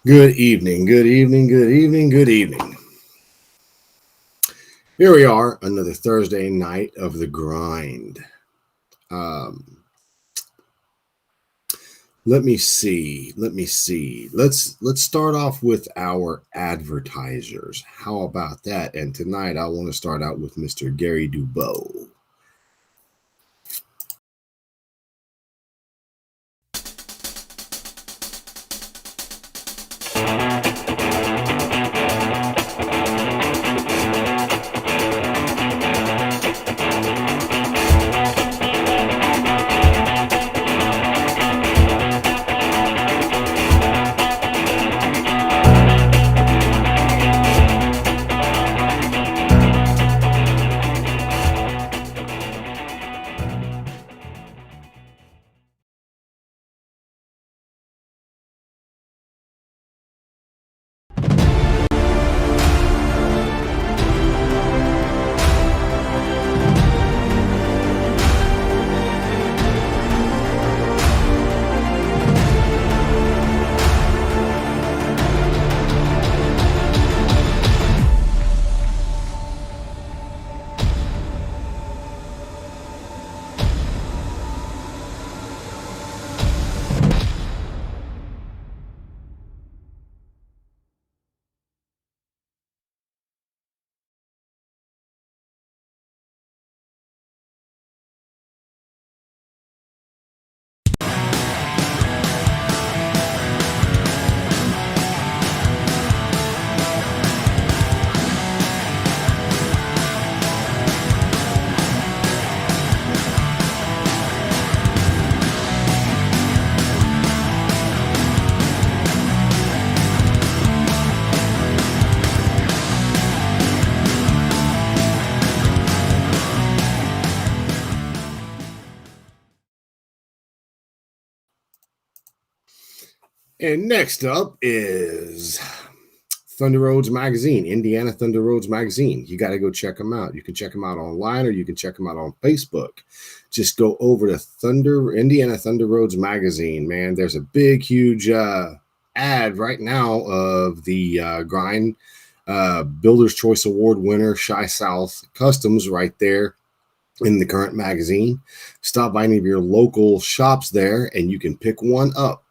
Good evening, good evening, good evening, good evening. Here we are, another Thursday night of the grind. Um, let me see. Let's start off with our advertisers. How about that? And tonight I want to start out with Mr. Gary Dubow. And next up is Thunder Roads Magazine, Indiana Thunder Roads Magazine. You got to go check them out. You can check them out online or you can check them out on Facebook. Just go over to Indiana Thunder Roads Magazine, man. There's a big, huge ad right now of the Grind Builder's Choice Award winner, Shy South Customs, right there in the current magazine. Stop by any of your local shops there and you can pick one up.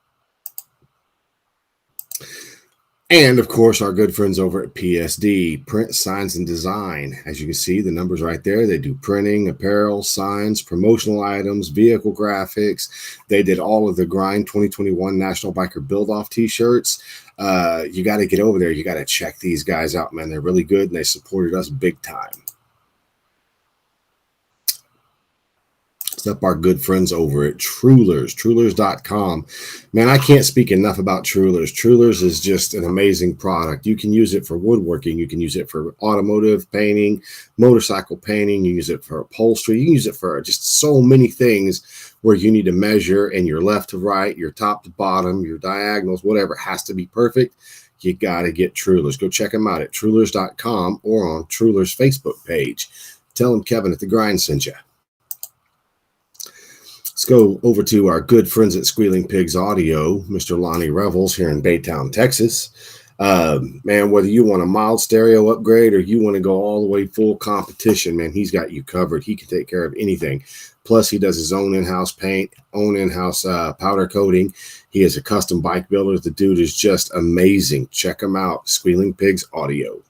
And of course, our good friends over at PSD, Print, Signs, and Design. As you can see, the numbers right there. They do printing, apparel, signs, promotional items, vehicle graphics. They did all of the Grind 2021 National Biker Build-Off t-shirts. You got to get over there. You got to check these guys out, man. They're really good, and they supported us big time. Up our good friends over at Trulers.com. Man, I can't speak enough about Trulers. Trulers is just an amazing product. You can use it for woodworking. You can use it for automotive painting, motorcycle painting. You use it for upholstery. You can use it for just so many things where you need to measure and your left to right, your top to bottom, your diagonals, whatever has to be perfect. You got to get Trulers. Go check them out at Trulers.com or on Trulers' Facebook page. Tell them Kevin at The Grind sent you. Let's go over to our good friends at Squealing Pigs Audio, Mr. Lonnie Revels here in Baytown, Texas. Man, whether you want a mild stereo upgrade or you want to go all the way full competition, man, he's got you covered. He can take care of anything. Plus, he does his own in-house paint, own in-house powder coating. He is a custom bike builder. The dude is just amazing. Check him out, Squealing Pigs Audio.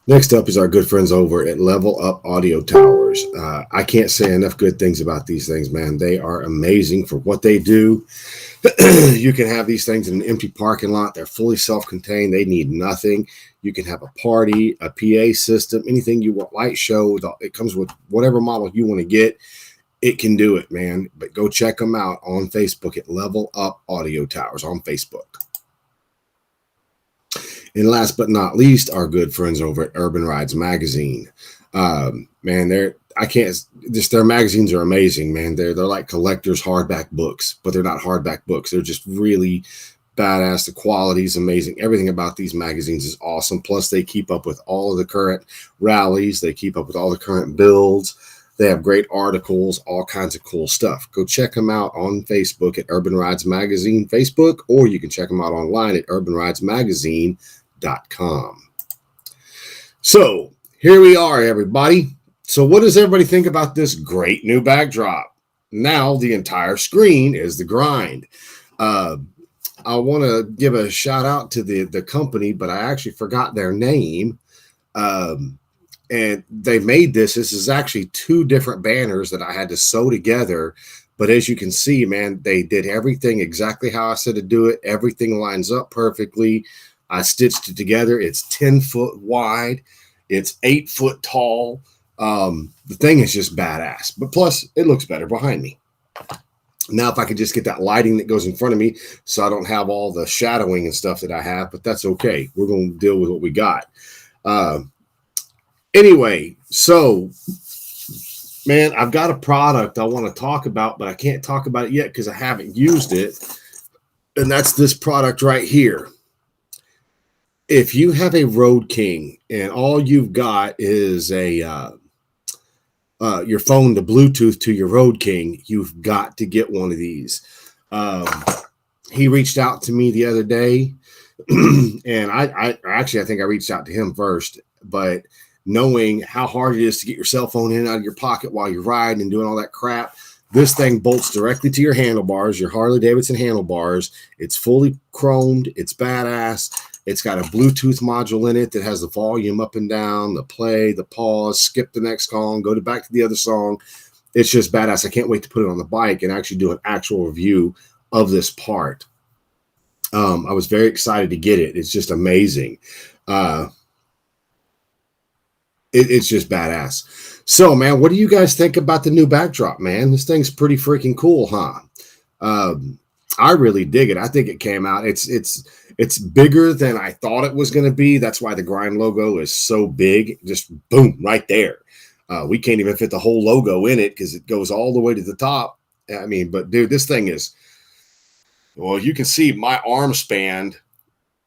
Next up is our good friends over at Level Up Audio Towers. I can't say enough good things about these things, man. They are amazing for what they do. You can have these things in an empty parking lot. They're fully self-contained. They need nothing. You can have a party, a PA system, anything you want, light show. It comes with whatever model you want to get. It can do it, man. But go check them out on Facebook at Level Up Audio Towers on Facebook. And last but not least, our good friends over at Urban Rides Magazine. Man, their magazines are amazing, man. They're like collectors' hardback books, but they're not hardback books. They're just really badass. The quality is amazing. Everything about these magazines is awesome. Plus, they keep up with all of the current rallies. They keep up with all the current builds. They have great articles, all kinds of cool stuff. Go check them out on Facebook at Urban Rides Magazine Facebook, or you can check them out online at urbanridesmagazine.com. So here we are, everybody. So what does everybody think about this great new backdrop? Now the entire screen is the grind. I want to give a shout out to the company, but I actually forgot their name. And they made this. This is actually 2 different banners that I had to sew together. But as you can see, man, they did everything exactly how I said to do it. Everything lines up perfectly. I stitched it together. It's 10 foot wide. It's 8 foot tall. The thing is just badass. But plus, it looks better behind me. Now, if I could just get that lighting that goes in front of me so I don't have all the shadowing and stuff that I have, but that's okay. We're going to deal with what we got. Anyway, so, man, I've got a product I want to talk about, but I can't talk about it yet because I haven't used it. And that's this product right here. If you have a Road King and all you've got is your phone to Bluetooth to your Road King, you've got to get one of these. He reached out to me the other day, and I think I reached out to him first, but knowing how hard it is to get your cell phone in and out of your pocket while you're riding and doing all that crap, this thing bolts directly to your handlebars, your Harley-Davidson handlebars. It's fully chromed. It's badass. It's got a Bluetooth module in it that has the volume up and down, the play, the pause, skip the next song, go back to the other song. It's just badass. I can't wait to put it on the bike and actually do an actual review of this part. I was very excited to get it. It's just amazing. It's just badass. So, man, what do you guys think about the new backdrop, man? This thing's pretty freaking cool, huh? I really dig it. I think it came out. It's bigger than I thought it was going to be. That's why the Grind logo is so big. Just boom, right there. We can't even fit the whole logo in it because it goes all the way to the top. I mean, but dude, this thing is, well, you can see my arm span,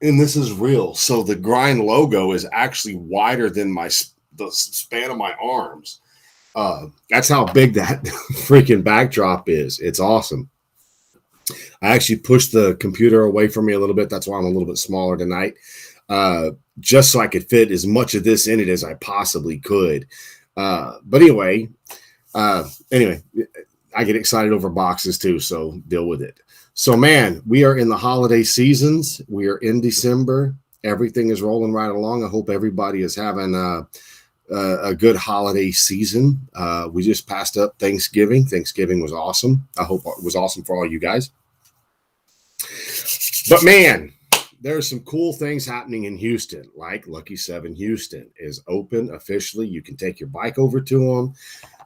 and this is real. So the Grind logo is actually wider than the span of my arms. That's how big that freaking backdrop is. It's awesome. I actually pushed the computer away from me a little bit. That's why I'm a little bit smaller tonight, just so I could fit as much of this in it as I possibly could. But anyway, I get excited over boxes too, so deal with it. So, man, we are in the holiday seasons. We are in December. Everything is rolling right along. I hope everybody is having a good holiday season. We just passed up Thanksgiving. Thanksgiving was awesome. I hope it was awesome for all you guys. But, man, there's some cool things happening in Houston, like Lucky 7 Houston is open officially. You can take your bike over to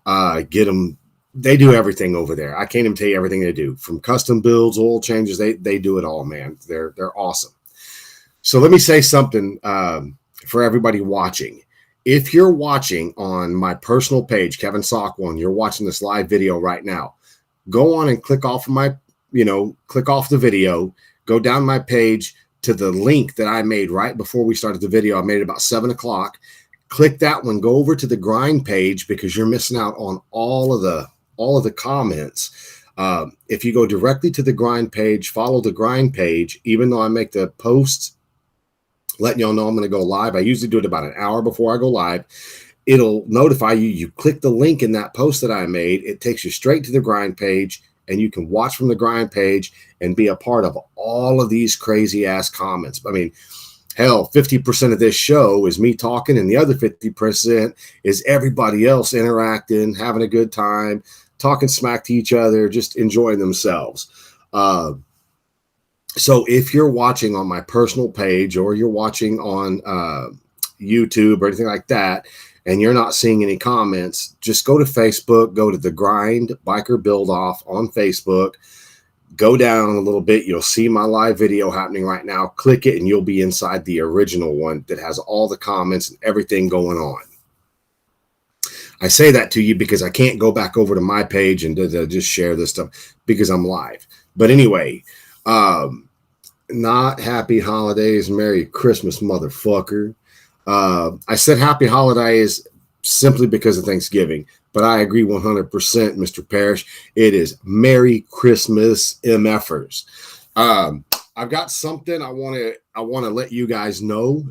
them, get them. They do everything over there. I can't even tell you everything they do, from custom builds, oil changes. They do it all, man. They're awesome. So let me say something for everybody watching. If you're watching on my personal page, Kevin Sock1, you're watching this live video right now, go on and click off the video, go down my page to the link that I made right before we started the video. I made it about 7 o'clock. Click that one, go over to the Grind page because you're missing out on all of the comments. If you go directly to the Grind page, follow the Grind page, even though I make the posts letting y'all know I'm going to go live. I usually do it about an hour before I go live. It'll notify you. You click the link in that post that I made. It takes you straight to the Grind page, and you can watch from the Grind page and be a part of all of these crazy ass comments. I mean, hell, 50% of this show is me talking, and the other 50% is everybody else interacting, having a good time, talking smack to each other, just enjoying themselves. So if you're watching on my personal page or you're watching on YouTube or anything like that, and you're not seeing any comments, just go to Facebook, go to the Grind Biker Build Off on Facebook, go down a little bit. You'll see my live video happening right now. Click it and you'll be inside the original one that has all the comments and everything going on. I say that to you because I can't go back over to my page and just share this stuff because I'm live. But anyway, not happy holidays, Merry Christmas, motherfucker. I said happy holidays simply because of Thanksgiving, but I agree 100%, Mr. Parrish. It is Merry Christmas, MFers. I've got something I want to let you guys know.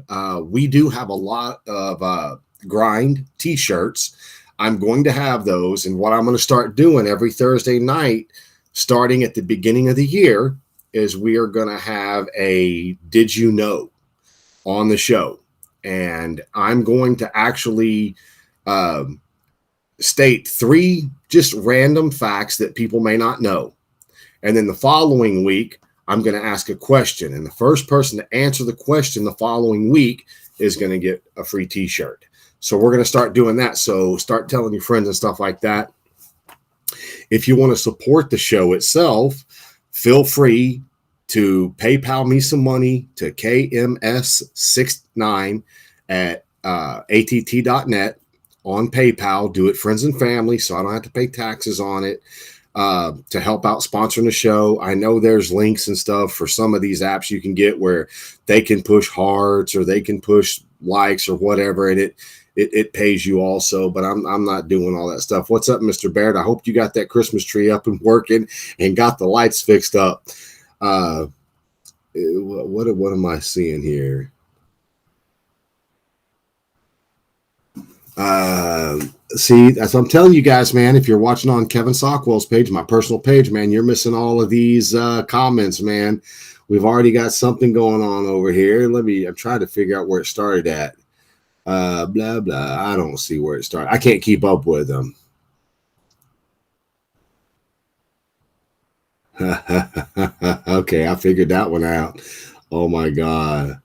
We do have a lot of grind t-shirts. I'm going to have those, and what I'm going to start doing every Thursday night, starting at the beginning of the year, is we are going to have a Did You Know on the show, and I'm going to actually state 3 just random facts that people may not know, and then the following week I'm going to ask a question, and the first person to answer the question the following week is going to get a free t-shirt. So we're going to start doing that. So start telling your friends and stuff like that. If you want to support the show itself, feel free to PayPal me some money to KMS69 at att.net on PayPal. Do it friends and family, so I don't have to pay taxes on it, to help out sponsoring the show. I know there's links and stuff for some of these apps you can get where they can push hearts or they can push likes or whatever, and it pays you also, but I'm not doing all that stuff. What's up, Mr. Baird? I hope you got that Christmas tree up and working and got the lights fixed up. What am I seeing here? See, as I'm telling you guys, man, if you're watching on Kevin Sockwell's page, my personal page, man, you're missing all of these comments, man. We've already got something going on over here. I'm trying to figure out where it started at. Blah, blah. I don't see where it started. I can't keep up with them. Okay, I figured that one out. Oh my God.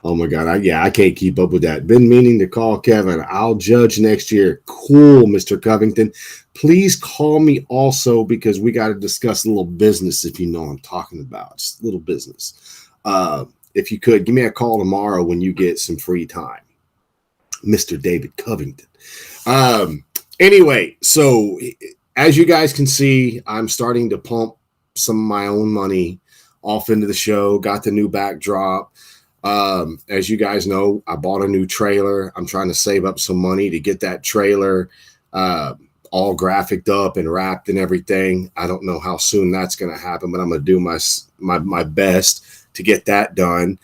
I can't keep up with that. Been meaning to call Kevin. I'll judge next year. Cool, Mr. Covington. Please call me also, because we got to discuss a little business, if you know what I'm talking about. Just a little business. If you could, give me a call tomorrow when you get some free time, Mr. David Covington. Anyway, so as you guys can see, I'm starting to pump some of my own money off into the show. Got the new backdrop. As you guys know, I bought a new trailer. I'm trying to save up some money to get that trailer all graphicked up and wrapped and everything. I don't know how soon that's going to happen, but I'm going to do my best to get that done.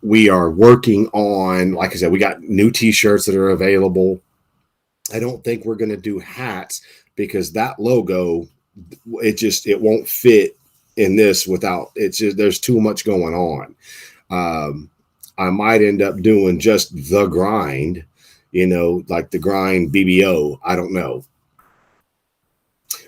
We are working on, like I said, we got new t-shirts that are available. I don't think we're going to do hats because that logo, it won't fit in this without, it's just, there's too much going on. I might end up doing just the grind, like the grind BBO. I don't know.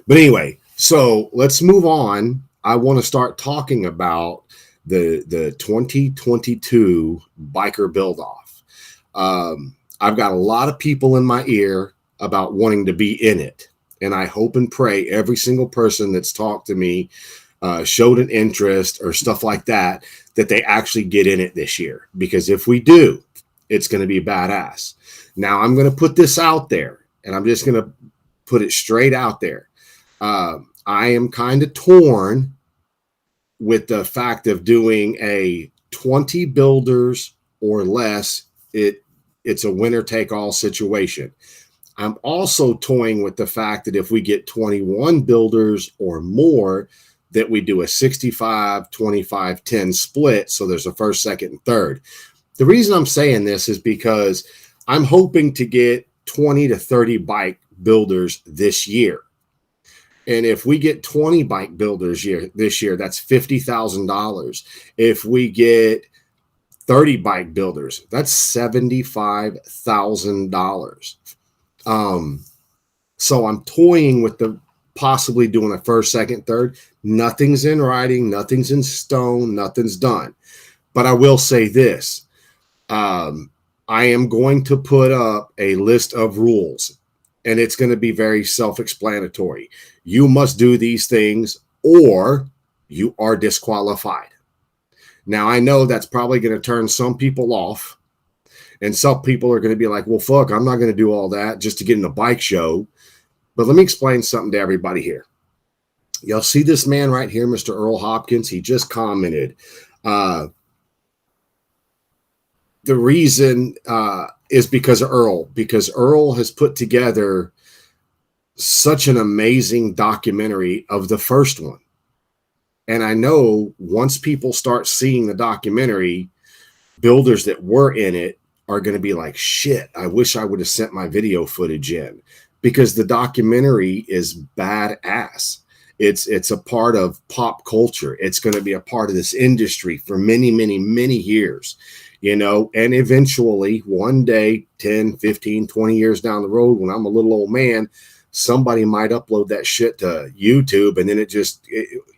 But anyway, so let's move on. I want to start talking about the 2022 biker build off. I've got a lot of people in my ear about wanting to be in it. And I hope and pray every single person that's talked to me, showed an interest or stuff like that they actually get in it this year. Because if we do, it's going to be badass. Now I'm going to put this out there, and I'm just going to put it straight out there. I am kind of torn with the fact of doing a 20 builders or less. It's a winner take all situation. I'm also toying with the fact that if we get 21 builders or more, that we do a 65, 25, 10 split. So there's a first, second, and third. The reason I'm saying this is because I'm hoping to get 20 to 30 bike builders this year. And if we get 20 bike builders this year, that's $50,000. If we get 30 bike builders, that's $75,000. So I'm toying with the possibly doing a first, second, third. Nothing's in writing, nothing's in stone, nothing's done. But I will say this. I am going to put up a list of rules, and it's going to be very self-explanatory. You must do these things or you are disqualified. Now, I know that's probably going to turn some people off, and some people are going to be like, well, fuck, I'm not going to do all that just to get in a bike show. But let me explain something to everybody here. Y'all see this man right here, Mr. Earl Hopkins? He just commented. The reason is because of Earl, because Earl has put together such an amazing documentary of the first one. And I know once people start seeing the documentary, builders that were in it are going to be like, shit, I wish I would have sent my video footage in, because the documentary is badass. It's a part of pop culture. It's going to be a part of this industry for many, many, many years, you know, and eventually one day, 10, 15, 20 years down the road, when I'm a little old man, somebody might upload that shit to YouTube, and then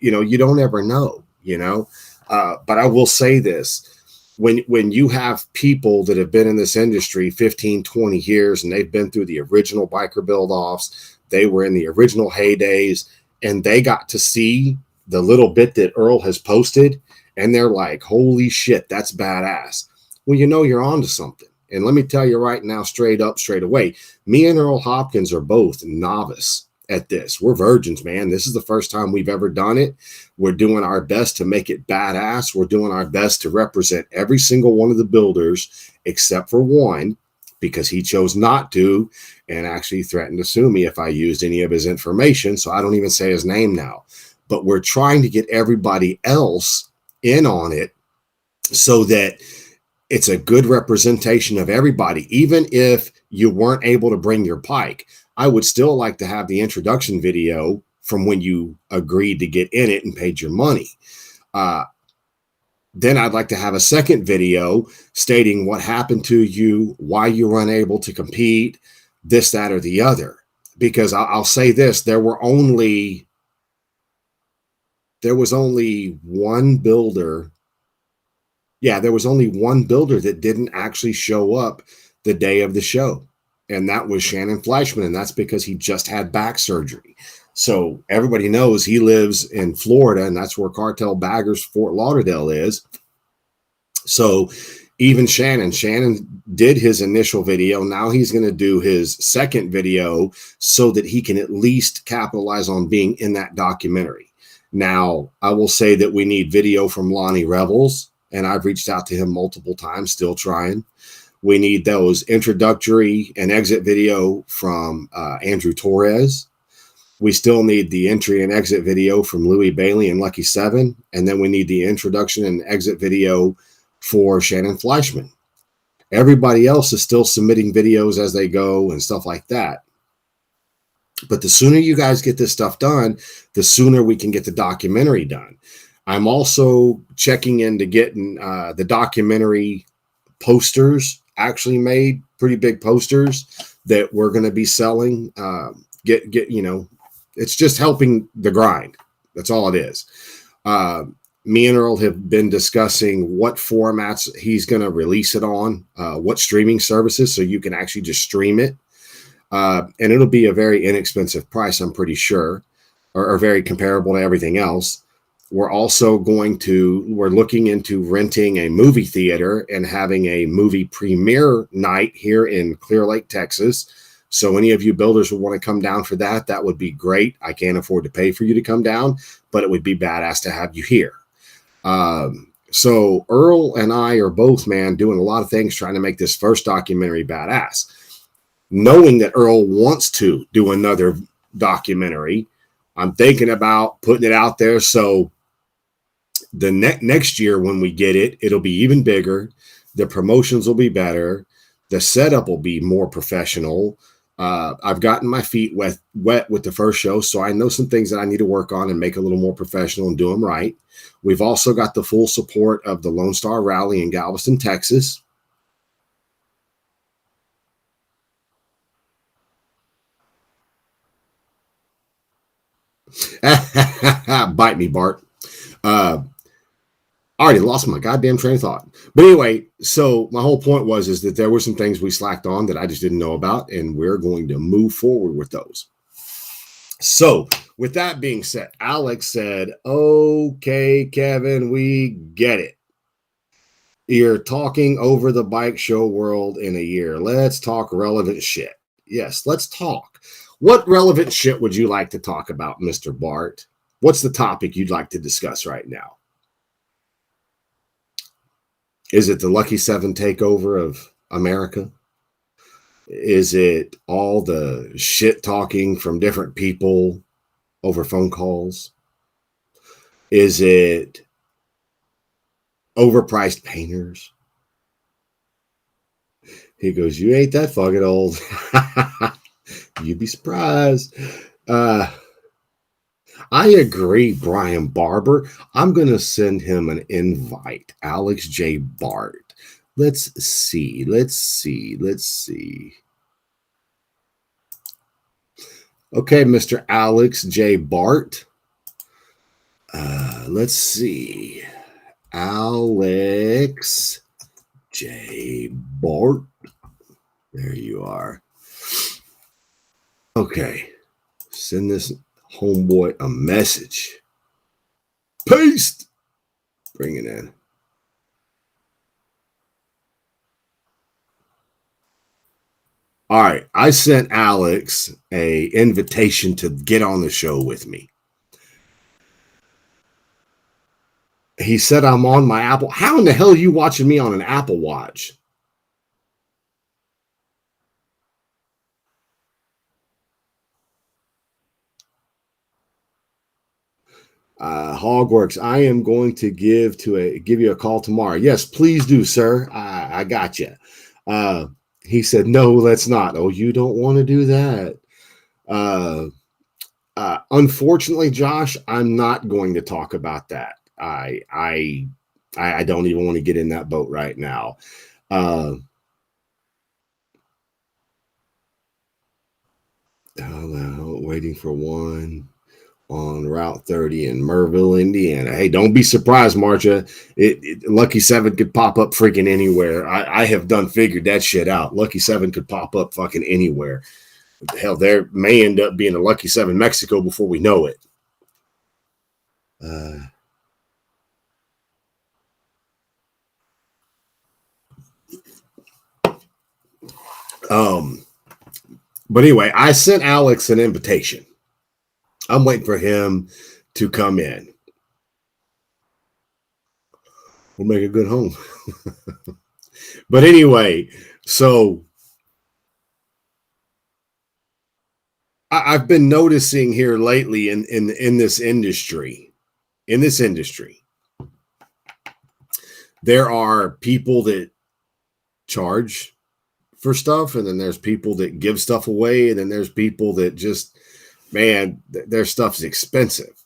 you know, you don't ever know, you know. But I will say this. When you have people that have been in this industry 15, 20 years, and they've been through the original biker build-offs, they were in the original heydays, and they got to see the little bit that Earl has posted, and they're like, holy shit, that's badass. Well, you know you're onto something. And let me tell you right now, straight up, straight away, me and Earl Hopkins are both novice at this. We're virgins, man. This is the first time we've ever done it. We're doing our best to make it badass. We're doing our best to represent every single one of the builders except for one, because he chose not to and actually threatened to sue me if I used any of his information. So I don't even say his name now. But we're trying to get everybody else in on it so that it's a good representation of everybody. Even if you weren't able to bring your pike, I would still like to have the introduction video from when you agreed to get in it and paid your money. Then I'd like to have a second video stating what happened to you, why you were unable to compete, this, that, or the other. Because I'll say this, there was only one builder. Yeah, there was only one builder that didn't actually show up the day of the show, and that was Shannon Fleischman, and that's because he just had back surgery. So everybody knows he lives in Florida, and that's where Cartel Baggers Fort Lauderdale is. So even Shannon did his initial video. Now he's going to do his second video so that he can at least capitalize on being in that documentary. Now, I will say that we need video from Lonnie Revels, and I've reached out to him multiple times, still trying. We need those introductory and exit video from Andrew Torres. We still need the entry and exit video from Louis Bailey and Lucky 7. And then we need the introduction and exit video for Shannon Fleischman. Everybody else is still submitting videos as they go and stuff like that. But the sooner you guys get this stuff done, the sooner we can get the documentary done. I'm also checking into getting the documentary posters actually made, pretty big posters that we're going to be selling. You know, it's just helping the grind. That's all it is. Me and Earl have been discussing what formats he's going to release it on, what streaming services, so you can actually just stream it. And it'll be a very inexpensive price, I'm pretty sure, or very comparable to everything else. We're also we're looking into renting a movie theater and having a movie premiere night here in Clear Lake, Texas. So any of you builders who want to come down for that, that would be great. I can't afford to pay for you to come down, but it would be badass to have you here. So Earl and I are both, man, doing a lot of things trying to make this first documentary badass. Knowing that Earl wants to do another documentary, I'm thinking about putting it out there so the next year when we get it, it'll be even bigger. The promotions will be better. The setup will be more professional. I've gotten my feet wet with the first show, so I know some things that I need to work on and make a little more professional and do them right. We've also got the full support of the Lone Star Rally in Galveston, Texas. Bite me, Bart. I already lost my goddamn train of thought. But anyway, so my whole point is that there were some things we slacked on that I just didn't know about, and we're going to move forward with those. So with that being said, Alex said, okay, Kevin, we get it. You're talking over the bike show world in a year. Let's talk relevant shit. Yes, let's talk. What relevant shit would you like to talk about, Mr. Bart? What's the topic you'd like to discuss right now? Is it the Lucky 7 takeover of America? Is it all the shit talking from different people over phone calls? Is it overpriced painters? He goes, you ain't that fucking old. You'd be surprised. I agree, Brian Barber. I'm going to send him an invite. Alex J. Bart. Let's see. Okay, Mr. Alex J. Bart. Let's see. Alex J. Bart. There you are. Okay. Send this homeboy a message. Paste. Bring it in. All right. I sent Alex a invitation to get on the show with me. He said I'm on my Apple. How in the hell are you watching me on an Apple Watch? Hogworks, I am going to give you a call tomorrow. Yes, please do, sir. I got you. He said, no, let's not. Oh, you don't want to do that. Unfortunately, Josh, I'm not going to talk about that. I don't even want to get in that boat right now. Waiting for one on Route 30 in Merville, Indiana. Hey, don't be surprised, Marcia. Lucky 7 could pop up freaking anywhere. I have figured that shit out. Lucky 7 could pop up fucking anywhere. Hell, there may end up being a Lucky 7 Mexico before we know it. But anyway, I sent Alex an invitation. I'm waiting for him to come in. We'll make a good home. But anyway, so I've been noticing here lately in this industry, there are people that charge for stuff, and then there's people that give stuff away, and then there's people that just, man, their stuff is expensive.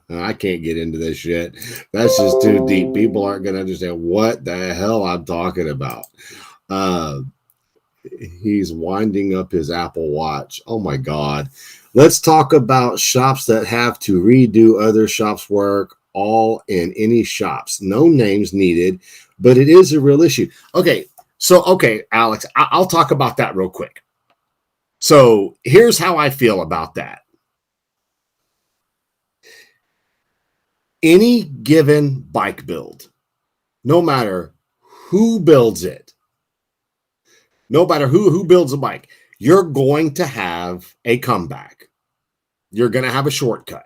I can't get into this shit. That's just too deep. People aren't going to understand what the hell I'm talking about. He's winding up his Apple Watch. Oh my God. Let's talk about shops that have to redo other shops' work, all in any shops. No names needed, but it is a real issue. Okay, Alex, I'll talk about that real quick. So here's how I feel about that. Any given bike build, no matter who builds it, no matter who builds a bike, you're going to have a comeback. You're going to have a shortcut.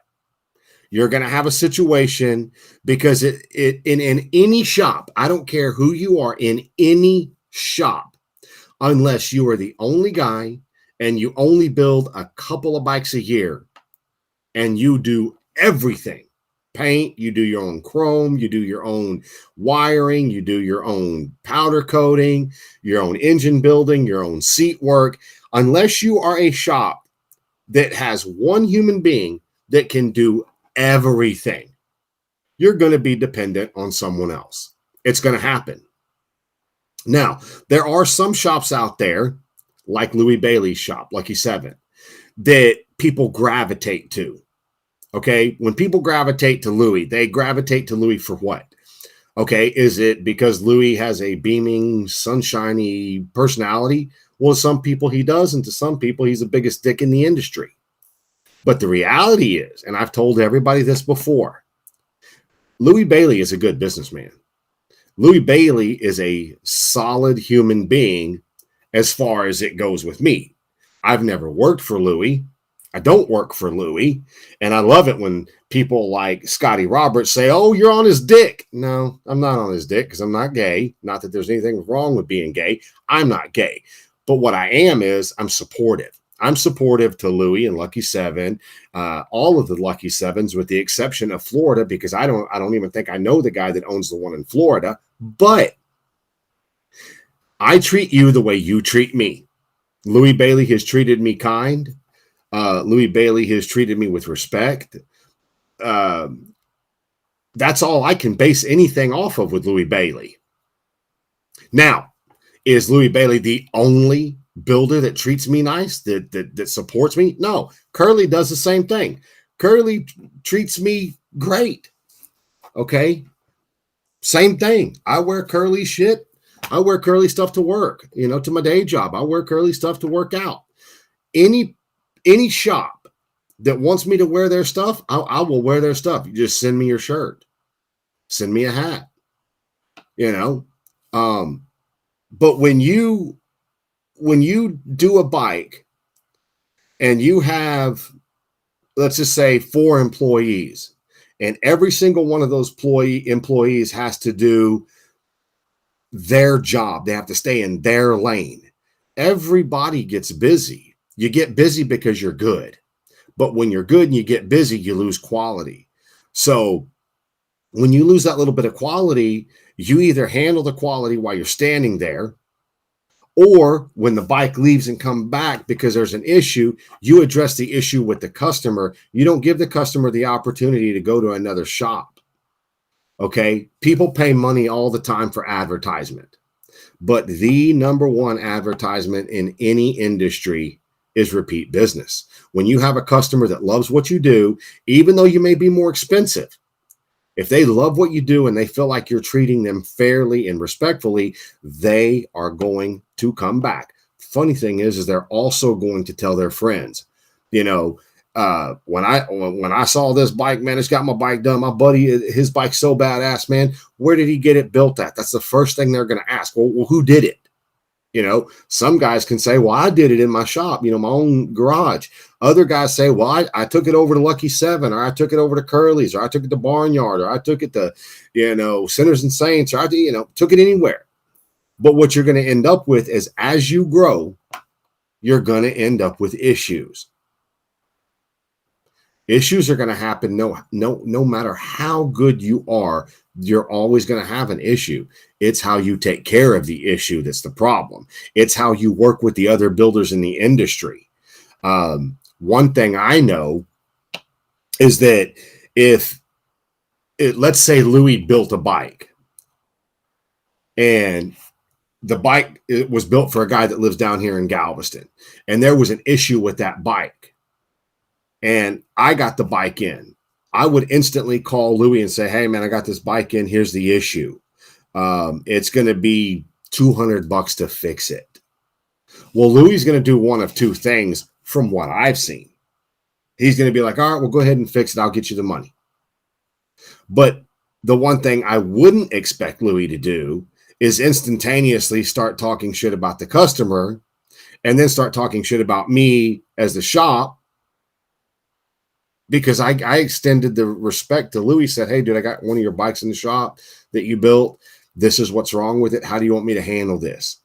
You're going to have a situation because in any shop, I don't care who you are, in any shop, unless you are the only guy and you only build a couple of bikes a year and you do everything. Paint, you do your own chrome, you do your own wiring, you do your own powder coating, your own engine building, your own seat work. Unless you are a shop that has one human being that can do everything, you're going to be dependent on someone else. It's going to happen. Now, there are some shops out there, like Louis Bailey's shop, Lucky 7, that people gravitate to. Okay, when people gravitate to Louis, they gravitate to Louis for what? Okay, is it because Louis has a beaming, sunshiny personality? Well, to some people he does, and to some people he's the biggest dick in the industry. But the reality is, and I've told everybody this before, Louis Bailey is a good businessman. Louis Bailey is a solid human being as far as it goes with me. I've never worked for Louis. I don't work for Louis. And I love it when people like Scotty Roberts say, oh, you're on his dick. No, I'm not on his dick because I'm not gay. Not that there's anything wrong with being gay. I'm not gay. But what I am is I'm supportive. I'm supportive to Louis and Lucky 7, all of the Lucky 7s, with the exception of Florida, because I don't even think I know the guy that owns the one in Florida. But I treat you the way you treat me. Louis Bailey has treated me kind. Louis Bailey has treated me with respect. That's all I can base anything off of with Louis Bailey. Now, is Louis Bailey the only builder that treats me nice, that supports me? No, Curly does the same thing. Curly treats me great. Okay, same thing. I wear Curly shit. I wear Curly stuff to work, to my day job. I wear Curly stuff to work out. Any shop that wants me to wear their stuff, I will wear their stuff. You just send me your shirt, send me a hat, but when you do a bike and you have, let's just say, 4 employees, and every single one of those employees has to do their job, they have to stay in their lane, everybody gets busy. You get busy because you're good. But when you're good and you get busy, you lose quality. So when you lose that little bit of quality, you either handle the quality while you're standing there, or when the bike leaves and come back because there's an issue, you address the issue with the customer. You don't give the customer the opportunity to go to another shop. Okay? People pay money all the time for advertisement. But the number one advertisement in any industry is repeat business. When you have a customer that loves what you do, even though you may be more expensive, if they love what you do and they feel like you're treating them fairly and respectfully, they are going to come back. Funny thing is they're also going to tell their friends. When I saw this bike, man, it's got my bike done. My buddy, his bike's so badass, man. Where did he get it built at? That's the first thing they're going to ask. Well, who did it? Some guys can say, well, I did it in my shop, my own garage. Other guys say, well, I took it over to Lucky 7, or I took it over to Curly's, or I took it to Barnyard, or I took it to, Sinners and Saints, or I, took it anywhere. But what you're going to end up with is, as you grow, you're going to end up with issues. Issues are going to happen no matter how good you are. You're always going to have an issue. It's how you take care of the issue that's the problem. It's how you work with the other builders in the industry. One thing I know is that let's say Louis built a bike, and the bike was built for a guy that lives down here in Galveston, and there was an issue with that bike, and I got the bike in. I would instantly call Louis and say, hey, man, I got this bike in. Here's the issue. It's going to be $200 to fix it. Well, Louis is going to do one of two things from what I've seen. He's going to be like, all right, well, go ahead and fix it. I'll get you the money. But the one thing I wouldn't expect Louis to do is instantaneously start talking shit about the customer and then start talking shit about me as the shop. Because I extended the respect to Louis, said, hey, dude, I got one of your bikes in the shop that you built. This is what's wrong with it. How do you want me to handle this?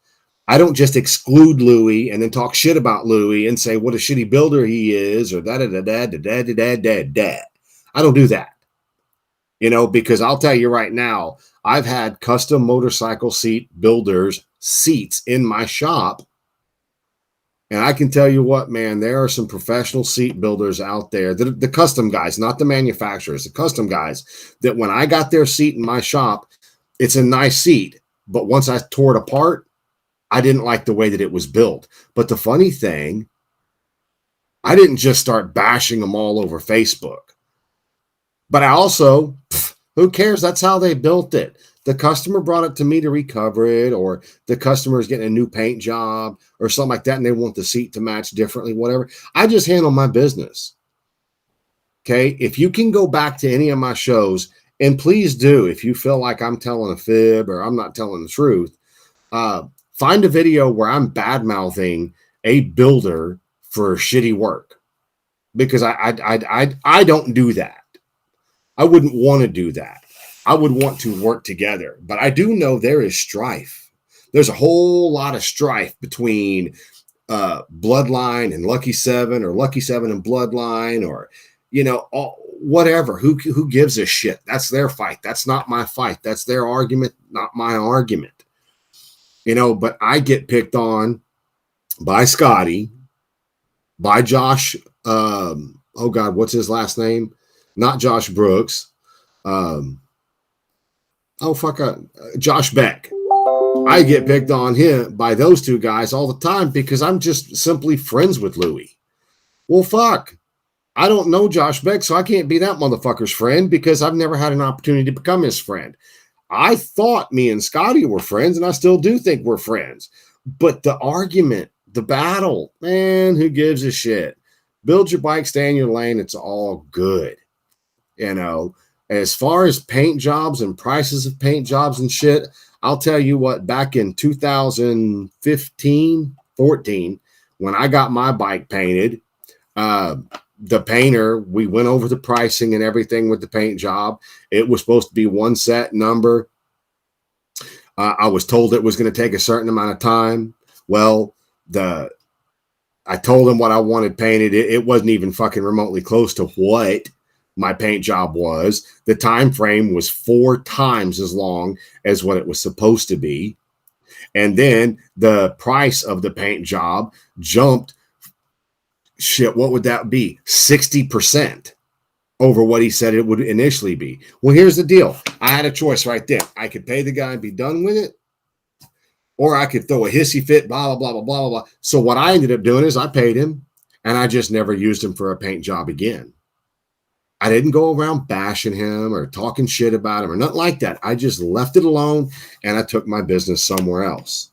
I don't just exclude Louis and then talk shit about Louis and say what a shitty builder he is, or da-da-da-da-da-da-da-da-da. I don't do that. Because I'll tell you right now, I've had custom motorcycle seat builders seats in my shop. And I can tell you what, man, there are some professional seat builders out there, the custom guys, not the manufacturers, the custom guys, that when I got their seat in my shop, it's a nice seat. But once I tore it apart, I didn't like the way that it was built. But the funny thing, I didn't just start bashing them all over Facebook. But I also, who cares? That's how they built it. The customer brought it to me to recover it, or the customer is getting a new paint job or something like that, and they want the seat to match differently, whatever. I just handle my business. Okay? If you can go back to any of my shows, and please do, if you feel like I'm telling a fib or I'm not telling the truth, find a video where I'm bad-mouthing a builder for shitty work. because I don't do that. I wouldn't want to do that. I would want to work together, but I do know there is strife. There's a whole lot of strife between Bloodline and Lucky Seven, or Lucky Seven and Bloodline, or whatever. Who gives a shit? That's their fight. That's not my fight. That's their argument, not my argument. But I get picked on by Scotty, by Josh. Oh God, what's his last name? Not Josh Brooks. Josh Beck. I get picked on him by those two guys all the time because I'm just simply friends with Louie. Well, fuck. I don't know Josh Beck, so I can't be that motherfucker's friend because I've never had an opportunity to become his friend. I thought me and Scotty were friends, and I still do think we're friends. But the argument, the battle, man, who gives a shit? Build your bike, stay in your lane. It's all good. As far as paint jobs and prices of paint jobs and shit, I'll tell you what, back in 2015, 14, when I got my bike painted, the painter, we went over the pricing and everything with the paint job. It was supposed to be one set number. I was told it was going to take a certain amount of time. Well, I told him what I wanted painted. It wasn't even fucking remotely close to what my paint job was. The time frame was 4 times as long as what it was supposed to be. And then the price of the paint job jumped. Shit, what would that be? 60% over what he said it would initially be. Well, here's the deal. I had a choice right there. I could pay the guy and be done with it, or I could throw a hissy fit, blah, blah, blah, blah, blah, blah. So what I ended up doing is I paid him, and I just never used him for a paint job again. I didn't go around bashing him or talking shit about him or nothing like that. I just left it alone, and I took my business somewhere else.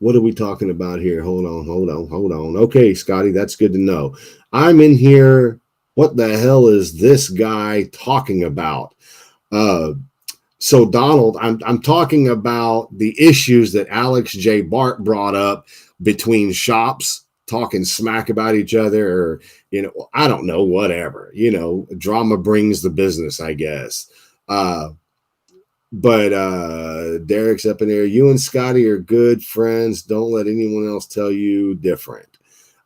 What are we talking about here? Hold on. Okay, Scotty, that's good to know. I'm in here. What the hell is this guy talking about? So Donald, I'm talking about the issues that Alex J. Bart brought up between shops, talking smack about each other, or, I don't know, whatever, drama brings the business, I guess. But Derek's up in there. You and Scotty are good friends. Don't let anyone else tell you different.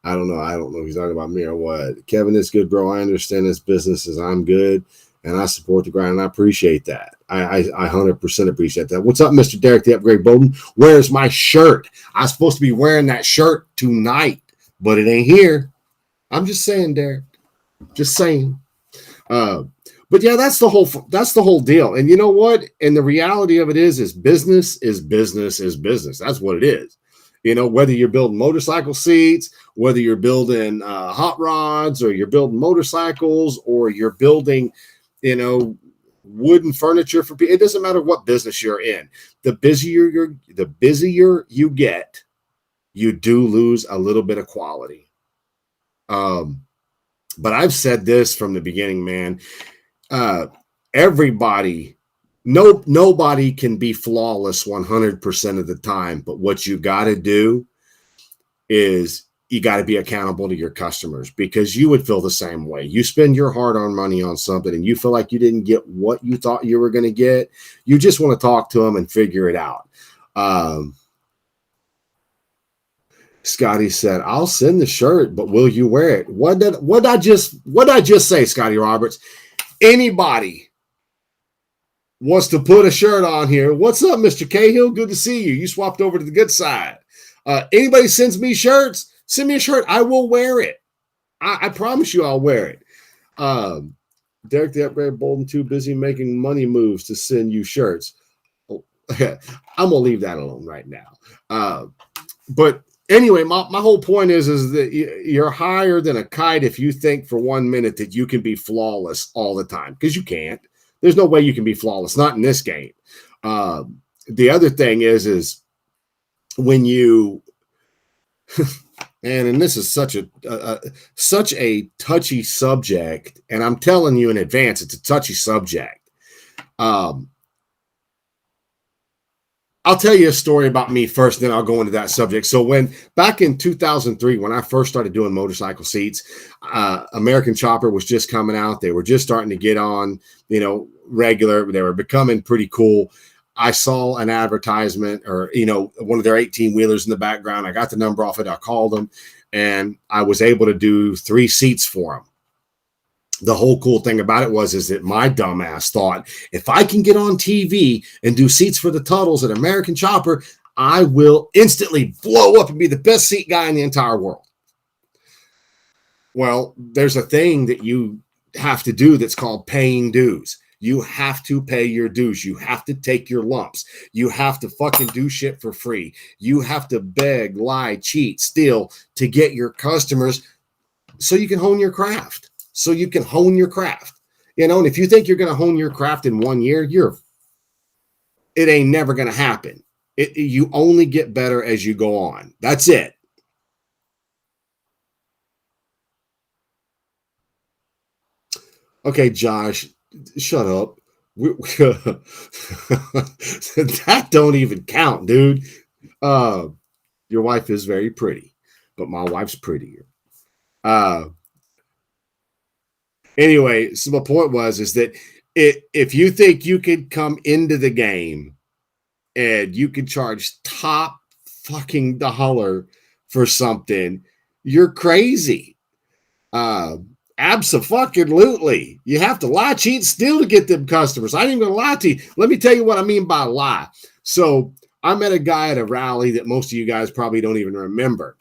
I don't know if he's talking about me or what. Kevin is good, bro. I understand this business as I'm good, and I support the grind, and I appreciate that. I 100% appreciate that. What's up, Mr. Derek, the Upgrade Bolden? Where's my shirt? I'm supposed to be wearing that shirt tonight, but it ain't here. I'm just saying, Derek. Just saying. But yeah, that's the whole deal. And you know what? And the reality of it is business is business is business. That's what it is. Whether you're building motorcycle seats, whether you're building hot rods, or you're building motorcycles, or you're building, wooden furniture for people. It doesn't matter what business you're in. The busier you get, you do lose a little bit of quality. But I've said this from the beginning, man. Nobody can be flawless 100% of the time, but what you got to do is you got to be accountable to your customers, because you would feel the same way. You spend your hard-earned money on something and you feel like you didn't get what you thought you were going to get. You just want to talk to them and figure it out. Scotty said, I'll send the shirt, but will you wear it? What did I just say, Scotty Roberts? Anybody wants to put a shirt on here? What's up, Mr. Cahill? Good to see you. You swapped over to the good side. Anybody sends me shirts, send me a shirt. I will wear it. I promise you I'll wear it. Derek the Upgrade Bolden too busy making money moves to send you shirts. Oh, I'm going to leave that alone right now. But anyway, my whole point is that you're higher than a kite if you think for 1 minute that you can be flawless all the time, because you can't. There's no way you can be flawless, not in this game. The other thing is when you, and this is such a touchy subject, and I'm telling you in advance, it's a touchy subject. I'll tell you a story about me first, then I'll go into that subject. So when back in 2003, when I first started doing motorcycle seats, American Chopper was just coming out. They were just starting to get on, regular. They were becoming pretty cool. I saw an advertisement or, one of their 18 wheelers in the background. I got the number off it. I called them and I was able to do 3 seats for them. The whole cool thing about it is that my dumbass thought, if I can get on TV and do seats for the Tuttles at American Chopper, I will instantly blow up and be the best seat guy in the entire world. Well, there's a thing that you have to do that's called paying dues. You have to pay your dues. You have to take your lumps. You have to fucking do shit for free. You have to beg, lie, cheat, steal to get your customers so you can hone your craft. And if you think you're going to hone your craft in 1 year, it ain't never going to happen. You only get better as you go on. That's it. Okay, Josh, shut up. That don't even count, dude. Your wife is very pretty, but my wife's prettier. Anyway, so my point is that if you think you could come into the game and you can charge top fucking dollar for something, you're crazy. Abso-fucking-lutely. You have to lie, cheat, steal to get them customers. I ain't even gonna lie to you. Let me tell you what I mean by lie. So I met a guy at a rally that most of you guys probably don't even remember.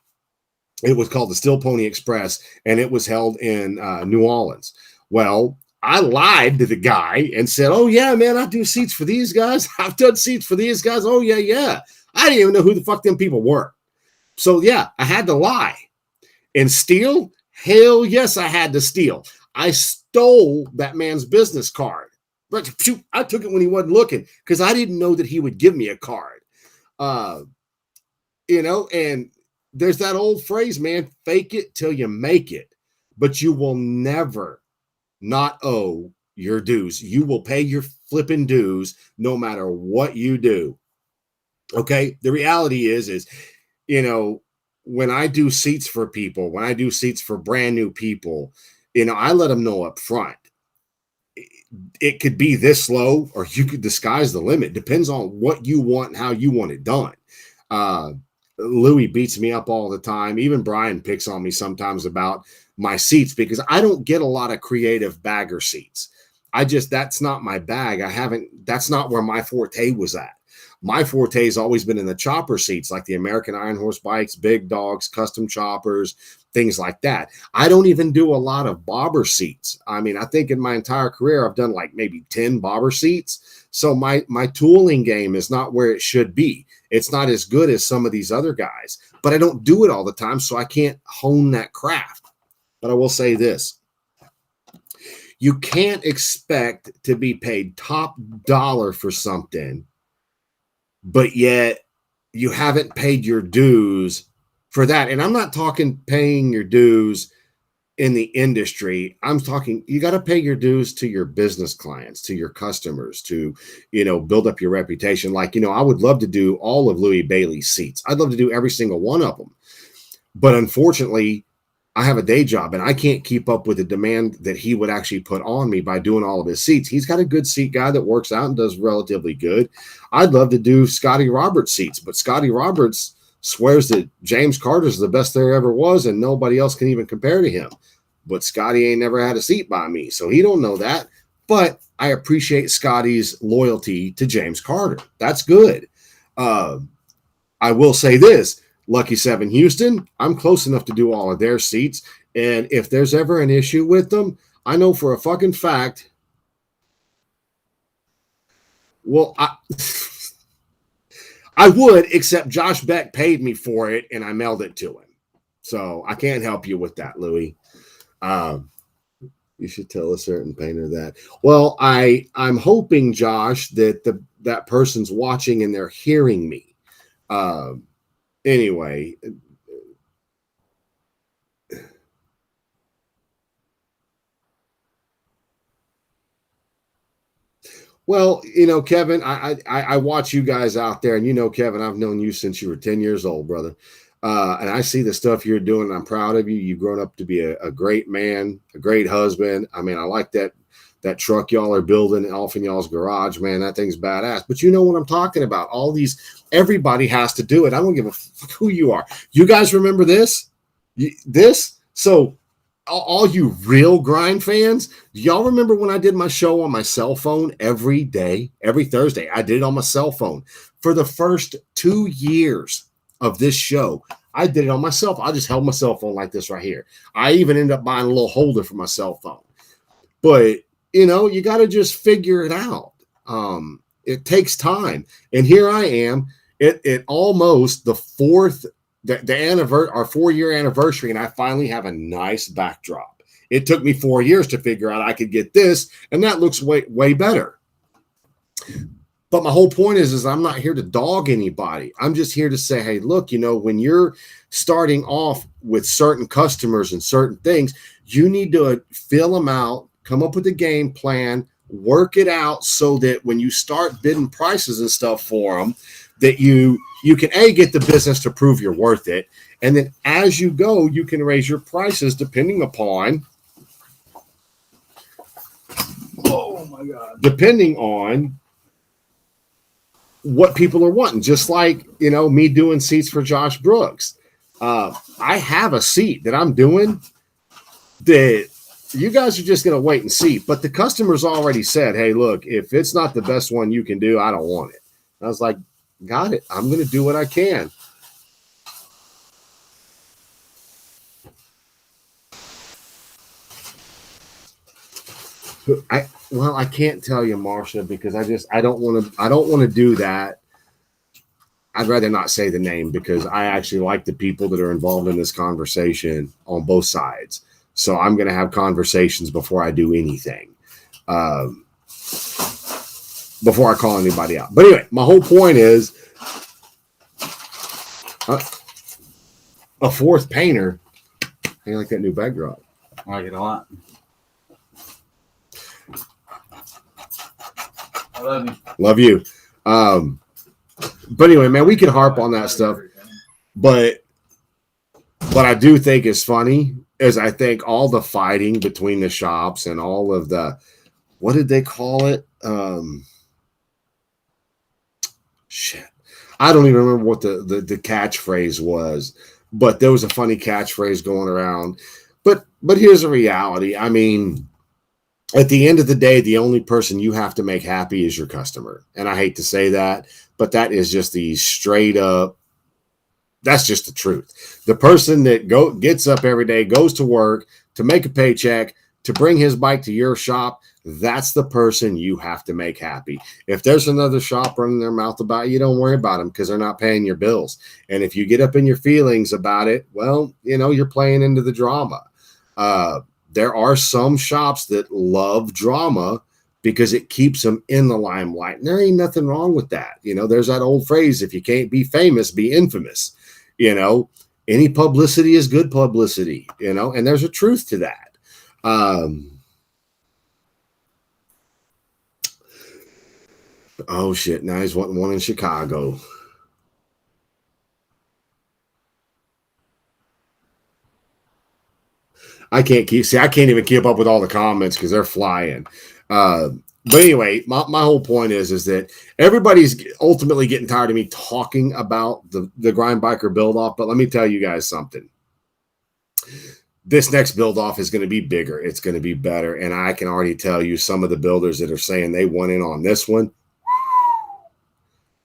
It was called the Still Pony Express, and it was held in New Orleans. Well, I lied to the guy and said, oh, yeah, man, I do seats for these guys. I've done seats for these guys. Oh, yeah. I didn't even know who the fuck them people were. So, yeah, I had to lie. And steal? Hell yes, I had to steal. I stole that man's business card. But shoot, I took it when he wasn't looking because I didn't know that he would give me a card. And there's that old phrase, man, fake it till you make it. But you will never not owe your dues. You will pay your flipping dues no matter what you do. Okay? The reality is, when I do seats for people, when I do seats for brand new people, I let them know up front. It could be this low or you could disguise the limit. Depends on what you want and how you want it done. Louis beats me up all the time. Even Brian picks on me sometimes about my seats because I don't get a lot of creative bagger seats. That's not my bag. That's not where my forte was at. My forte has always been in the chopper seats, like the American Iron Horse bikes, big dogs, custom choppers, things like that. I don't even do a lot of bobber seats. I mean, I think in my entire career, I've done like maybe 10 bobber seats. So my tooling game is not where it should be. It's not as good as some of these other guys, but I don't do it all the time, so I can't hone that craft. But I will say this. You can't expect to be paid top dollar for something, but yet you haven't paid your dues for that. And I'm not talking paying your dues in the industry. I'm talking, you got to pay your dues to your business clients, to your customers, to, build up your reputation. Like, I would love to do all of Louis Bailey's seats. I'd love to do every single one of them. But unfortunately, I have a day job and I can't keep up with the demand that he would actually put on me by doing all of his seats. He's got a good seat guy that works out and does relatively good. I'd love to do Scotty Roberts seats, but Scotty Roberts swears that James Carter's the best there ever was and nobody else can even compare to him. But Scotty ain't never had a seat by me, so he don't know that. But I appreciate Scotty's loyalty to James Carter. That's good. I will say this. Lucky 7 Houston, I'm close enough to do all of their seats. And if there's ever an issue with them, I know for a fucking fact. Well, I would, except Josh Beck paid me for it and I mailed it to him. So I can't help you with that, Louis. You should tell a certain painter that. Well, I'm hoping, Josh, that that person's watching and they're hearing me. Anyway, Well, Kevin, I watch you guys out there, and Kevin, I've known you since you were 10 years old, brother. And I see the stuff you're doing, and I'm proud of you. You've grown up to be a great man, a great husband. I mean, I like that truck y'all are building off in y'all's garage, man. That thing's badass. But you know what I'm talking about. Everybody has to do it. I don't give a fuck who you are. You guys remember this? So all you real grind fans, do y'all remember when I did my show on my cell phone every day, every Thursday? I did it on my cell phone for the first 2 years of this show. I did it on my cell phone. I just held my cell phone like this right here. I even ended up buying a little holder for my cell phone. But you got to just figure it out. It takes time, and here I am. It almost the fourth. Our 4-year anniversary, and I finally have a nice backdrop. It took me 4 years to figure out I could get this, and that looks way better. But my whole point is I'm not here to dog anybody. I'm just here to say, hey, look, when you're starting off with certain customers and certain things, you need to fill them out, come up with a game plan, work it out so that when you start bidding prices and stuff for them, that you can get the business to prove you're worth it. And then as you go, you can raise your prices depending on what people are wanting. Just like, me doing seats for Josh Brooks. I have a seat that I'm doing that you guys are just going to wait and see. But the customer's already said, hey, look, if it's not the best one you can do, I don't want it. And I was like, got it. I'm going to do what I can. I can't tell you, Marcia, because I don't want to do that. I'd rather not say the name because I actually like the people that are involved in this conversation on both sides. So I'm going to have conversations before I do anything, before I call anybody out. But anyway, my whole point is a fourth painter. I like that new backdrop. I like it a lot. I love you. Love you. But anyway, man, we can harp on that stuff. But what I do think is funny is I think all the fighting between the shops and all of the, what did they call it? Shit. I don't even remember what the catchphrase was, but there was a funny catchphrase going around. But here's the reality. I mean, at the end of the day, the only person you have to make happy is your customer. And I hate to say that, but that is just the straight up, that's just the truth. The person that gets up every day, goes to work to make a paycheck, to bring his bike to your shop, that's the person you have to make happy. If there's another shop running their mouth about you, don't worry about them because they're not paying your bills. And if you get up in your feelings about it, well, you're playing into the drama. There are some shops that love drama because it keeps them in the limelight. And there ain't nothing wrong with that. There's that old phrase, if you can't be famous, be infamous. Any publicity is good publicity, and there's a truth to that. Oh shit, now he's wanting one in Chicago. I can't even keep up with all the comments because they're flying. But anyway, my whole point is that everybody's ultimately getting tired of me talking about the Grind Biker build off. But let me tell you guys something. This next build off is going to be bigger. It's going to be better. And I can already tell you some of the builders that are saying they want in on this one.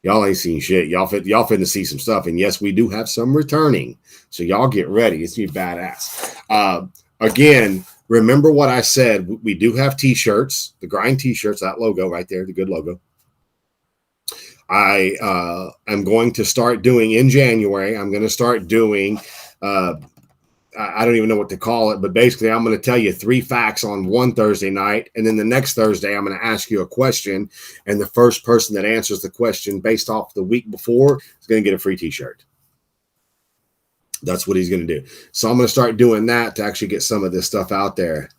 Y'all ain't seen shit. Y'all finna see some stuff. And yes, we do have some returning. So y'all get ready. It's going to be badass. Again, remember what I said. We do have t-shirts, the Grind t-shirts, that logo right there, the good logo. I am going to start doing in January. I'm going to start doing, I don't even know what to call it, but basically I'm going to tell you 3 facts on one Thursday night. And then the next Thursday, I'm going to ask you a question. And the first person that answers the question based off the week before is going to get a free t-shirt. That's what he's going to do. So I'm going to start doing that to actually get some of this stuff out there.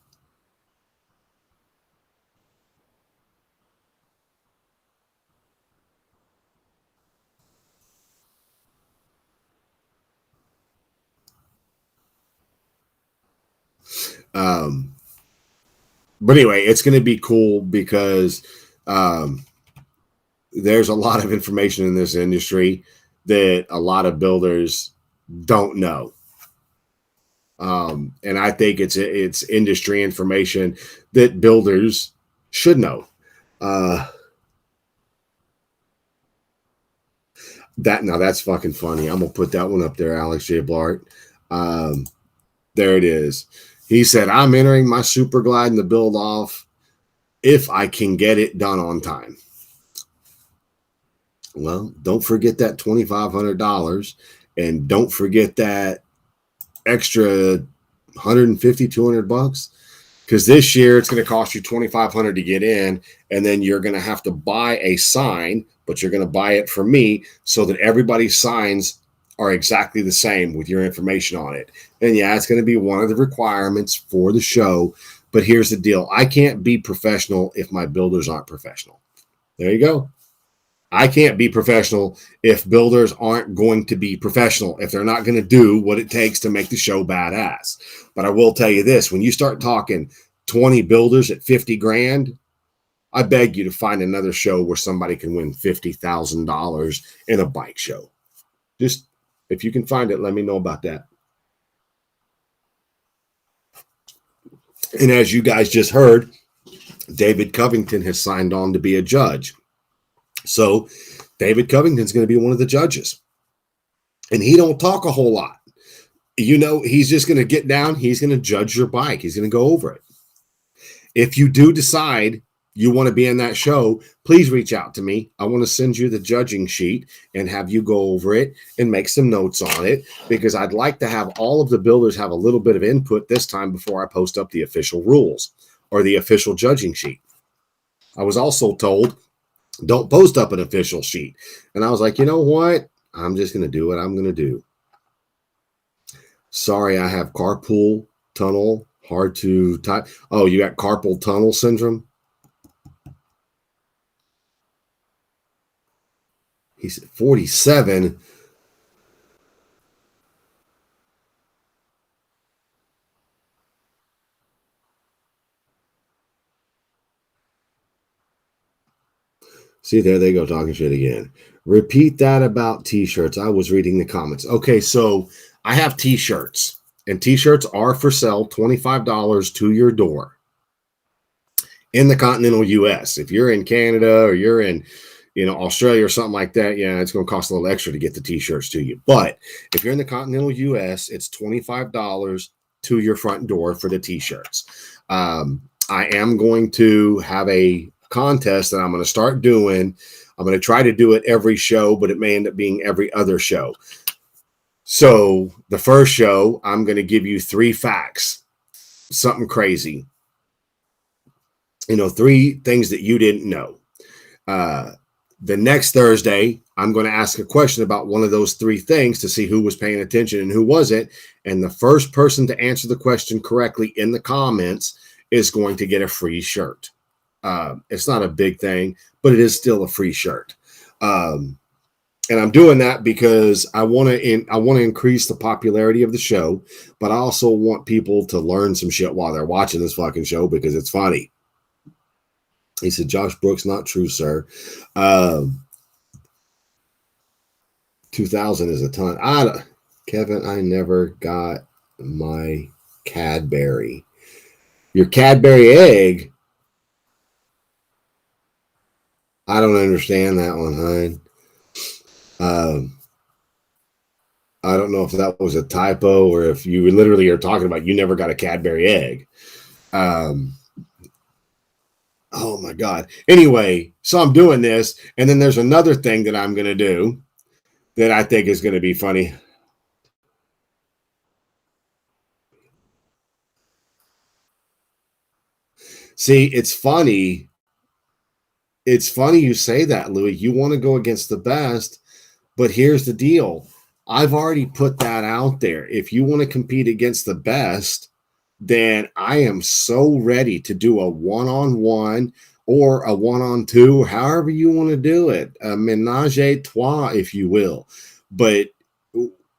But anyway, it's going to be cool because there's a lot of information in this industry that a lot of builders don't know. And I think it's industry information that builders should know. That's fucking funny. I'm gonna put that one up there, Alex J. Blart. There it is. He said, I'm entering my Super Glide in the build off if I can get it done on time. Well, don't forget that $2,500 and don't forget that extra $150, $200, because this year it's going to cost you $2,500 to get in, and then you're going to have to buy a sign, but you're going to buy it from me so that everybody's signs are exactly the same with your information on it. And yeah, it's going to be one of the requirements for the show, but here's the deal. I can't be professional if my builders aren't professional. There you go. I can't be professional if builders aren't going to be professional, if they're not going to do what it takes to make the show badass. But I will tell you this, when you start talking 20 builders at 50 grand, I beg you to find another show where somebody can win $50,000 in a bike show. Just, if you can find it, let me know about that. And as you guys just heard, David Covington has signed on to be a judge. So David Covington's going to be one of the judges. And he don't talk a whole lot. You know, he's just going to get down. He's going to judge your bike. He's going to go over it. If you do decide you want to be in that show, please reach out to me. I want to send you the judging sheet and have you go over it and make some notes on it, because I'd like to have all of the builders have a little bit of input this time before I post up the official rules or the official judging sheet. I was also told, don't post up an official sheet. And I was like, you know what? I'm just going to do what I'm going to do. Sorry, I have carpal tunnel, hard to type. Oh, you got carpal tunnel syndrome? He's 47. See, there they go talking shit again. Repeat that about t-shirts. I was reading the comments. Okay, so I have t-shirts, and t-shirts are for sale, $25 to your door in the continental US. If you're in Canada or you're in, Australia or something like that, yeah, it's going to cost a little extra to get the t-shirts to you. But if you're in the continental US, it's $25 to your front door for the t-shirts. I am going to have a contest that I'm going to start doing. I'm going to try to do it every show, but it may end up being every other show. So the first show, I'm going to give you 3 facts, something crazy, 3 things that you didn't know. The next Thursday, I'm going to ask a question about one of those 3 things to see who was paying attention and who wasn't. And the first person to answer the question correctly in the comments is going to get a free shirt. It's not a big thing, but it is still a free shirt. And I'm doing that because I want to increase the popularity of the show, but I also want people to learn some shit while they're watching this fucking show because it's funny. He said, Josh Brooks, not true, sir. 2000 is a ton. Kevin, I never got my Cadbury. Your Cadbury egg? I don't understand that one, hon. I don't know if that was a typo or if you literally are talking about you never got a Cadbury egg. Oh my God. Anyway, so I'm doing this, and then there's another thing that I'm going to do that I think is going to be funny. See, it's funny. It's funny you say that, Louis. You want to go against the best, but here's the deal. I've already put that out there. If you want to compete against the best, then I am so ready to do a one-on-one or a one-on-two, however you want to do it, a ménage à trois, if you will. But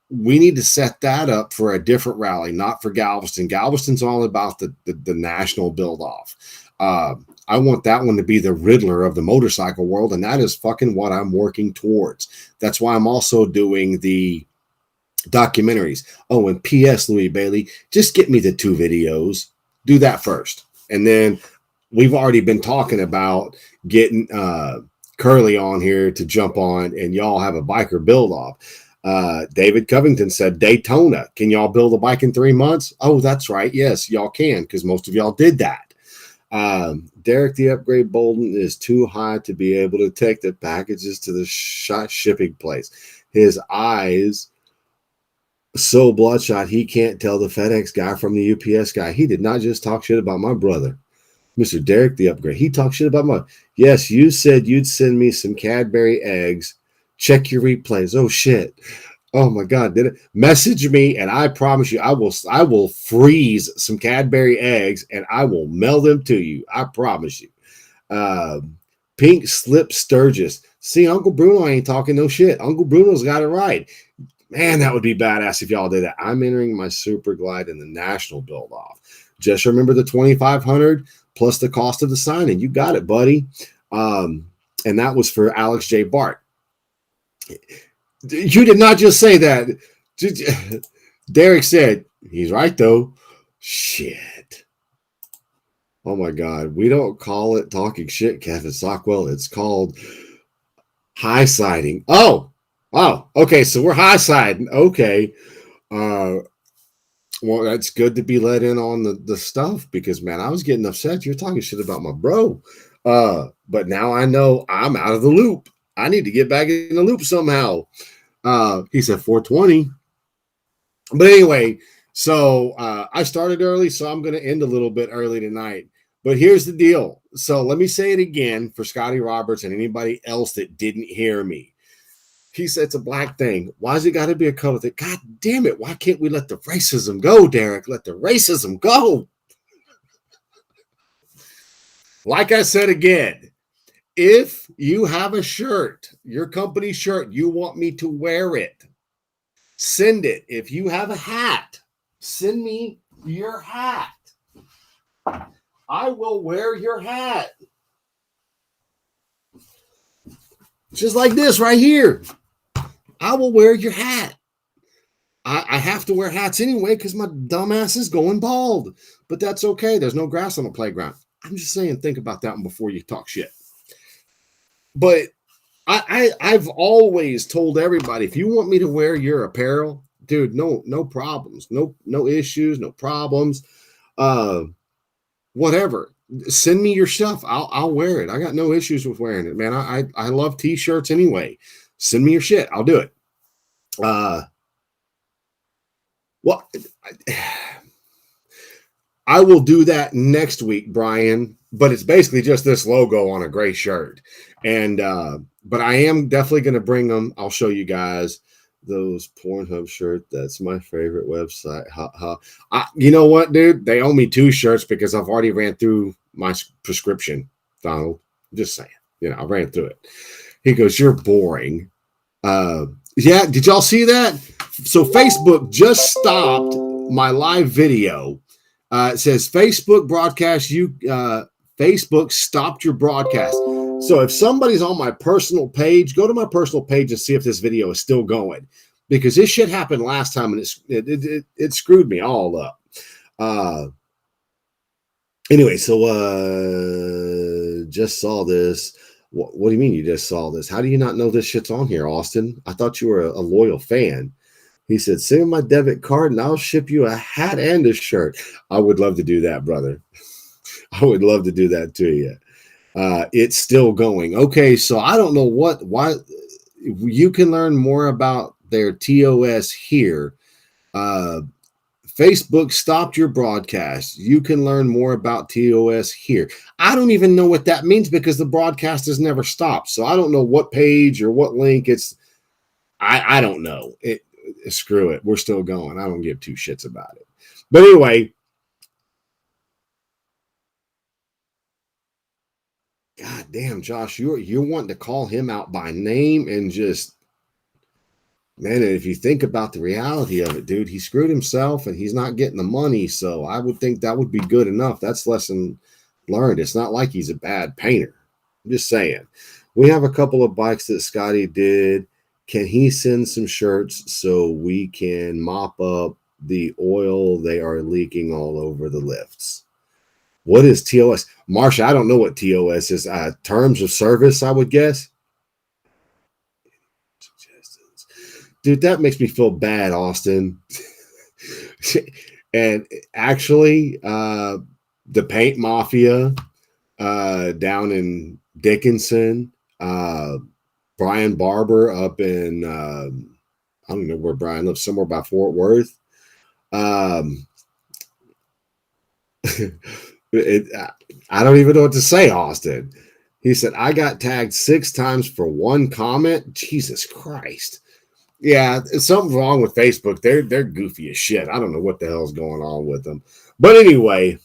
we need to set that up for a different rally, not for Galveston. Galveston's all about the national build off. I want that one to be the Riddler of the motorcycle world, and that is fucking what I'm working towards. That's why I'm also doing the documentaries. Oh, and P.S. Louis Bailey, just get me the 2 videos. Do that first. And then we've already been talking about getting Curly on here to jump on, and y'all have a biker build off. David Covington said Daytona. Can y'all build a bike in 3 months? Oh, that's right. Yes, y'all can, because most of y'all did that. Derek, the upgrade Bolden is too high to be able to take the packages to the shipping place. His eyes so bloodshot he can't tell the FedEx guy from the UPS guy. He did not just talk shit about my brother, Mr. Derek the upgrade. He talked shit about my. Yes, you said you'd send me some Cadbury eggs. Check your replays. Oh shit. Oh my God, did it? Message me, and I promise you, I will freeze some Cadbury eggs, and I will mail them to you. I promise you. Pink Slip Sturgis. See, Uncle Bruno ain't talking no shit. Uncle Bruno's got it right. Man, that would be badass if y'all did that. I'm entering my Super Glide in the national build off. Just remember the 2,500 plus the cost of the signing. You got it, buddy. And that was for Alex J. Bart. You did not just say that. Derek said, he's right, though. Shit. Oh, my God. We don't call it talking shit, Kevin Sockwell. It's called high siding. Oh, okay. So we're high siding. Okay. Well, that's good to be let in on the stuff because, man, I was getting upset. You're talking shit about my bro. But now I know I'm out of the loop. I need to get back in the loop somehow. He said 420. But anyway, so I started early, so I'm going to end a little bit early tonight. But here's the deal. So let me say it again for Scotty Roberts and anybody else that didn't hear me. He said it's a black thing. Why's it got to be a color thing? God damn it. Why can't we let the racism go, Derek? Let the racism go. Like I said again, if you have a shirt, your company shirt, you want me to wear it, send it. If you have a hat, send me your hat. I will wear your hat. Just like this right here. I will wear your hat. I have to wear hats anyway because my dumbass is going bald. But that's okay. There's no grass on the playground. I'm just saying, think about that one before you talk shit. But I've always told everybody, if you want me to wear your apparel, dude, no problems, no issues, no problems. Whatever. Send me your stuff. I'll wear it. I got no issues with wearing it, man. I love t-shirts anyway. Send me your shit. I'll do it. Well, I will do that next week, Brian, but it's basically just this logo on a gray shirt. And but I am definitely going to bring them. I'll show you guys those Pornhub shirt. That's my favorite website. You know what, dude? They owe me 2 shirts because I've already ran through my prescription, Donald. I'm just saying. I ran through it. He goes, you're boring. Yeah, did y'all see that? So Facebook just stopped my live video. It says Facebook broadcast, Facebook stopped your broadcast. So if somebody's on my personal page, go to my personal page and see if this video is still going, because this shit happened last time and it screwed me all up. Anyway, so just saw this. What do you mean you just saw this? How do you not know this shit's on here, Austin? I thought you were a loyal fan. He said, send me my debit card and I'll ship you a hat and a shirt. I would love to do that, brother. I would love to do that to you. It's still going. Okay, so I don't know why you can learn more about their TOS here. Facebook stopped your broadcast. You can learn more about TOS here. I don't even know what that means because the broadcast has never stopped. So I don't know what page or what link it's. I don't know. Screw it. We're still going. I don't give 2 shits about it. But anyway, God damn, Josh, you're wanting to call him out by name and just Man, if you think about the reality of it, dude, he screwed himself and he's not getting the money. So I would think that would be good enough. That's lesson learned. It's not like he's a bad painter. I'm just saying. We have a couple of bikes that Scotty did. Can he send some shirts so we can mop up the oil they are leaking all over the lifts? What is TOS? Marsha, I don't know what TOS is. Terms of service, I would guess. Dude, that makes me feel bad, Austin. And actually, the Paint Mafia down in Dickinson, Brian Barber up in, I don't know where Brian lives, somewhere by Fort Worth. I don't even know what to say, Austin. He said, I got tagged 6 times for one comment. Jesus Christ. Yeah, something's wrong with Facebook. They're goofy as shit. I don't know what the hell's going on with them. But anyway,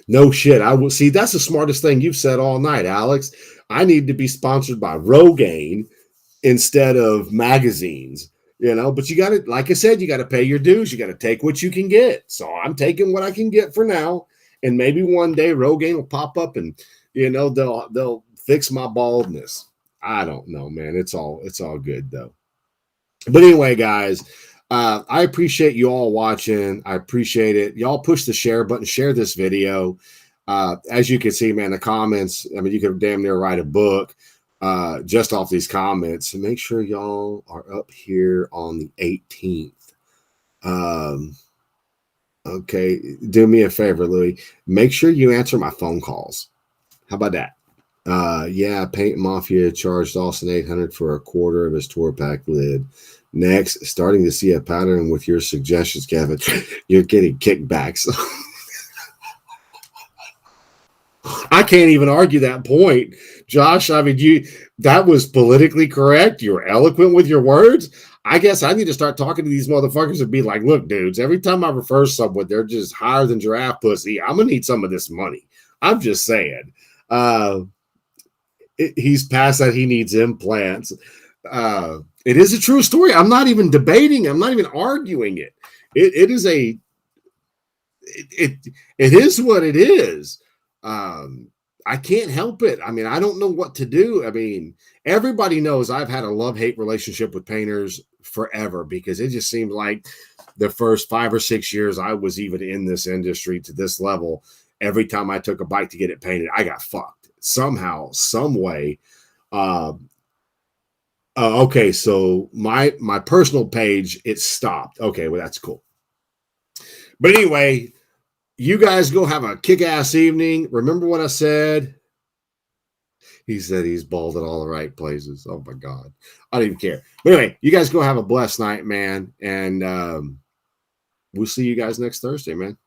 no shit. I will see. That's the smartest thing you've said all night, Alex. I need to be sponsored by Rogaine instead of magazines, But you got to, like I said, you got to pay your dues. You got to take what you can get. So I'm taking what I can get for now, and maybe one day Rogaine will pop up and they'll fix my baldness. I don't know, man. It's all good though. But anyway, guys, I appreciate you all watching. I appreciate it. Y'all push the share button, share this video. As you can see, man, the comments, I mean, you could damn near write a book just off these comments. So make sure y'all are up here on the 18th. Okay, do me a favor, Louis. Make sure you answer my phone calls. How about that? Yeah, Paint Mafia charged Austin $800 for a quarter of his tour pack lid. Next, starting to see a pattern with your suggestions, Kevin. You're getting kickbacks. I can't even argue that point, Josh. I mean, that was politically correct. You're eloquent with your words. I guess I need to start talking to these motherfuckers and be like, look, dudes, every time I refer someone, they're just higher than giraffe pussy. I'm going to need some of this money. I'm just saying. He's past that. He needs implants. It is a true story. I'm not even debating. I'm not even arguing it. It is what it is. I can't help it. I mean, I don't know what to do. I mean, everybody knows I've had a love-hate relationship with painters forever because it just seemed like the first 5 or 6 years I was even in this industry to this level, every time I took a bike to get it painted, I got fucked somehow, some way. Okay, so my personal page, it stopped. Okay, well, that's cool. But anyway, you guys go have a kick-ass evening. Remember what I said? He said he's bald at all the right places. Oh, my God. I don't even care. But anyway, you guys go have a blessed night, man. And we'll see you guys next Thursday, man.